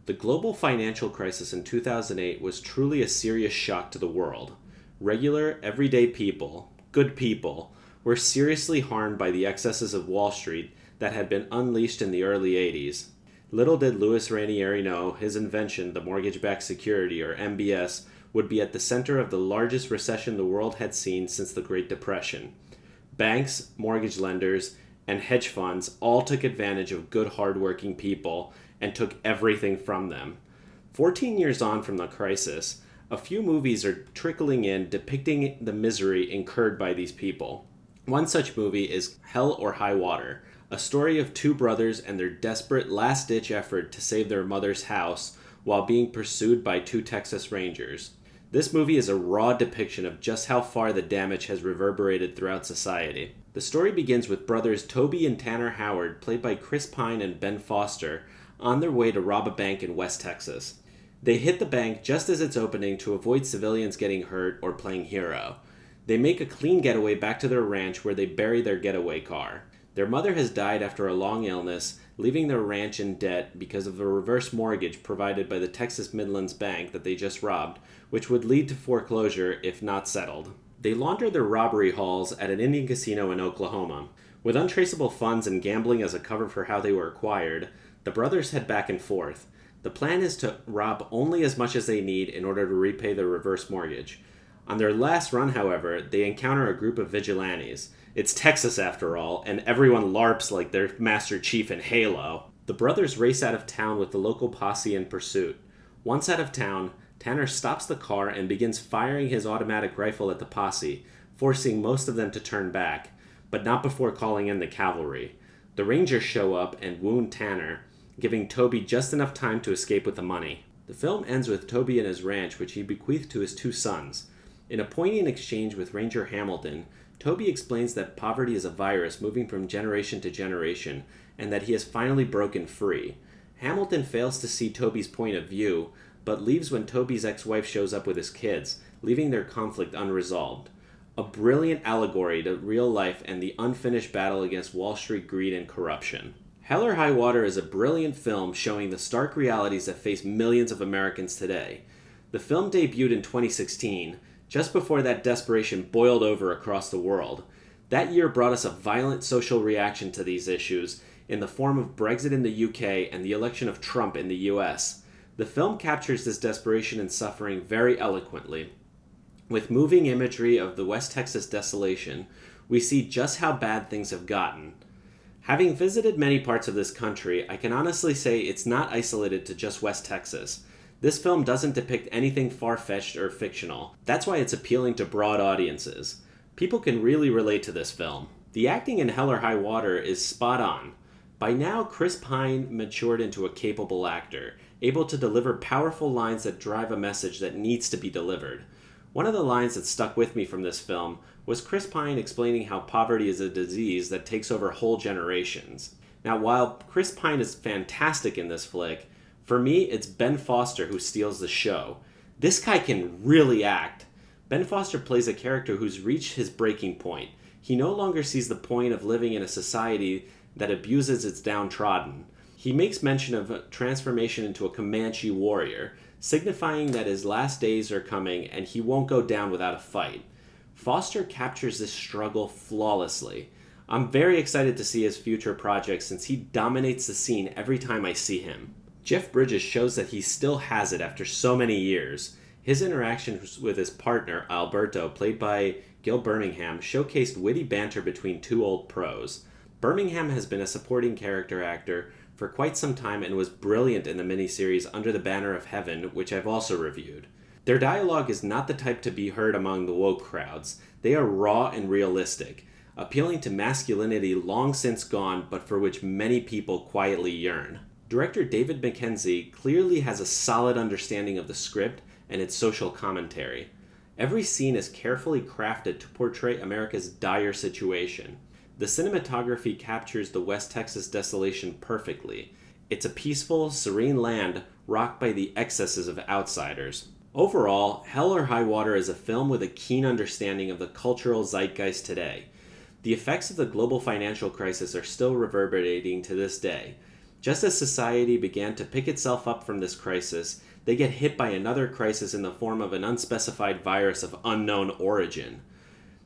The global financial crisis in 2008 was truly a serious shock to the world. Regular, everyday people, good people, were seriously harmed by the excesses of Wall Street that had been unleashed in the early 80s. Little did Louis Ranieri know his invention, the mortgage-backed security, or MBS, would be at the center of the largest recession the world had seen since the Great Depression. Banks, mortgage lenders, and hedge funds all took advantage of good, hardworking people and took everything from them. 14 years on from the crisis, a few movies are trickling in depicting the misery incurred by these people. One such movie is Hell or High Water, a story of two brothers and their desperate last-ditch effort to save their mother's house while being pursued by two Texas Rangers. This movie is a raw depiction of just how far the damage has reverberated throughout society. The story begins with brothers Toby and Tanner Howard, played by Chris Pine and Ben Foster, on their way to rob a bank in West Texas. They hit the bank just as it's opening to avoid civilians getting hurt or playing hero. They make a clean getaway back to their ranch where they bury their getaway car. Their mother has died after a long illness, leaving their ranch in debt because of a reverse mortgage provided by the Texas Midlands Bank that they just robbed, which would lead to foreclosure if not settled. They launder their robbery hauls at an Indian casino in Oklahoma. With untraceable funds and gambling as a cover for how they were acquired, the brothers head back and forth. The plan is to rob only as much as they need in order to repay their reverse mortgage. On their last run, however, they encounter a group of vigilantes. It's Texas after all, and everyone LARPs like their Master Chief in Halo. The brothers race out of town with the local posse in pursuit. Once out of town, Tanner stops the car and begins firing his automatic rifle at the posse, forcing most of them to turn back, but not before calling in the cavalry. The Rangers show up and wound Tanner, giving Toby just enough time to escape with the money. The film ends with Toby and his ranch, which he bequeathed to his two sons. In a poignant exchange with Ranger Hamilton, Toby explains that poverty is a virus moving from generation to generation, and that he has finally broken free. Hamilton fails to see Toby's point of view, but leaves when Toby's ex-wife shows up with his kids, leaving their conflict unresolved. A brilliant allegory to real life and the unfinished battle against Wall Street greed and corruption. Hell or High Water is a brilliant film showing the stark realities that face millions of Americans today. The film debuted in 2016, just before that desperation boiled over across the world. That year brought us a violent social reaction to these issues in the form of Brexit in the UK and the election of Trump in the US. The film captures this desperation and suffering very eloquently. With moving imagery of the West Texas desolation, we see just how bad things have gotten. Having visited many parts of this country, I can honestly say it's not isolated to just West Texas. This film doesn't depict anything far-fetched or fictional. That's why it's appealing to broad audiences. People can really relate to this film. The acting in Hell or High Water is spot on. By now, Chris Pine matured into a capable actor, able to deliver powerful lines that drive a message that needs to be delivered. One of the lines that stuck with me from this film was Chris Pine explaining how poverty is a disease that takes over whole generations. Now, while Chris Pine is fantastic in this flick, for me, it's Ben Foster who steals the show. This guy can really act. Ben Foster plays a character who's reached his breaking point. He no longer sees the point of living in a society that abuses its downtrodden. He makes mention of a transformation into a Comanche warrior, signifying that his last days are coming and he won't go down without a fight. Foster captures this struggle flawlessly. I'm very excited to see his future projects since he dominates the scene every time I see him. Jeff Bridges shows that he still has it after so many years. His interactions with his partner, Alberto, played by Gil Birmingham, showcased witty banter between two old pros. Birmingham has been a supporting character actor for quite some time and was brilliant in the miniseries Under the Banner of Heaven, which I've also reviewed. Their dialogue is not the type to be heard among the woke crowds. They are raw and realistic, appealing to masculinity long since gone but for which many people quietly yearn. Director David Mackenzie clearly has a solid understanding of the script and its social commentary. Every scene is carefully crafted to portray America's dire situation. The cinematography captures the West Texas desolation perfectly. It's a peaceful, serene land rocked by the excesses of outsiders. Overall, Hell or High Water is a film with a keen understanding of the cultural zeitgeist today. The effects of the global financial crisis are still reverberating to this day. Just as society began to pick itself up from this crisis, they get hit by another crisis in the form of an unspecified virus of unknown origin.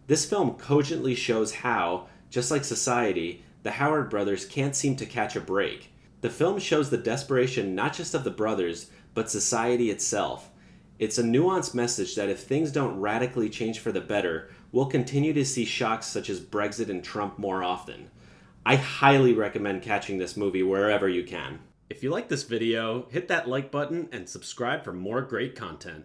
This film cogently shows how, just like society, the Howard brothers can't seem to catch a break. The film shows the desperation not just of the brothers, but society itself. It's a nuanced message that if things don't radically change for the better, we'll continue to see shocks such as Brexit and Trump more often. I highly recommend catching this movie wherever you can. If you like this video, hit that like button and subscribe for more great content.